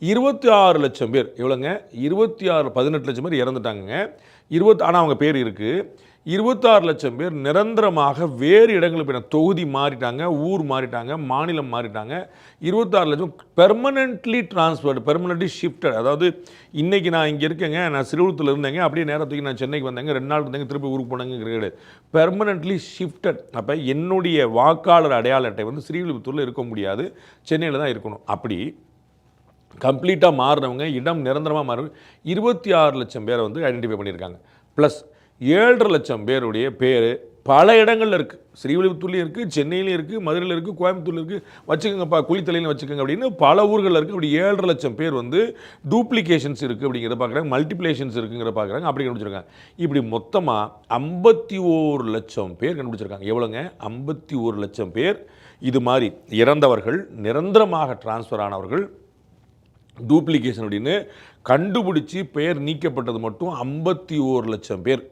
26 லட்சம் பேர் எவ்வளோங்க 26 18 லட்சம் பேர் இறந்துட்டாங்கங்க. ஆனால் அவங்க பேர் இருக்குது. 26 லட்சம் பேர் நிரந்தரமாக வேறு இடங்களுக்கு போய் தொகுதி மாறிட்டாங்க, ஊர் மாறிட்டாங்க, மாநிலம் மாறிட்டாங்க. 26 லட்சம் பெர்மனென்ட்லி டிரான்ஸ்ஃபர்டு, பெர்மனென்ட்லி ஷிஃப்டட். அதாவது இன்றைக்கி நான் இங்கே இருக்கேங்க, நான் சிறுவூரத்தில் இருந்தேங்க, அப்படியே நேரத்துக்கு நான் சென்னைக்கு வந்தேங்க, 2 நாள் இருந்தேங்க, திருப்பி ஊருக்கு போனாங்க கிடையாது. Permanently shifted. அப்போ என்னுடைய வாக்காளர் அடையாள அட்டை வந்து ஸ்ரீவில்லிபுத்தூரில் இருக்க முடியாது, சென்னையில் தான் இருக்கணும். அப்படி கம்ப்ளீட்டாக மாறினவங்க, இடம் நிரந்தரமாக மாறினவங்க 26 லட்சம் பேரை வந்து ஐடென்டிஃபை பண்ணியிருக்காங்க. ப்ளஸ் 7.5 லட்சம் பேருடைய பேர் பல இடங்களில் இருக்குது. ஸ்ரீவில்லிபுத்தூர்லேயும் இருக்குது, சென்னையிலையும் இருக்குது, மதுரையில் இருக்குது, கோயம்புத்தூரில் இருக்குது, வச்சுக்கோங்கப்பா குளித்தலையில் வச்சுக்கோங்க அப்படின்னு பல ஊர்களில் இருக்குது. அப்படி 7.5 லட்சம் பேர் வந்து டூப்ளிகேஷன்ஸ் இருக்குது அப்படிங்கிறத பார்க்குறாங்க, மல்டிப்ளேஷன்ஸ் இருக்குங்கிறத பார்க்குறாங்க, அப்படி கண்டுபிடிச்சிருக்காங்க. இப்படி மொத்தமாக 51 லட்சம் பேர் கண்டுபிடிச்சிருக்காங்க. எவ்வளோங்க? 51 லட்சம் பேர் இது மாதிரி இறந்தவர்கள், நிரந்தரமாக டிரான்ஸ்ஃபர் ஆனவர்கள், டூப்ளிகேஷன் அப்படின்னு கண்டுபிடிச்சி பெயர் நீக்கப்பட்டது மட்டும் 51 லட்சம் பேர்.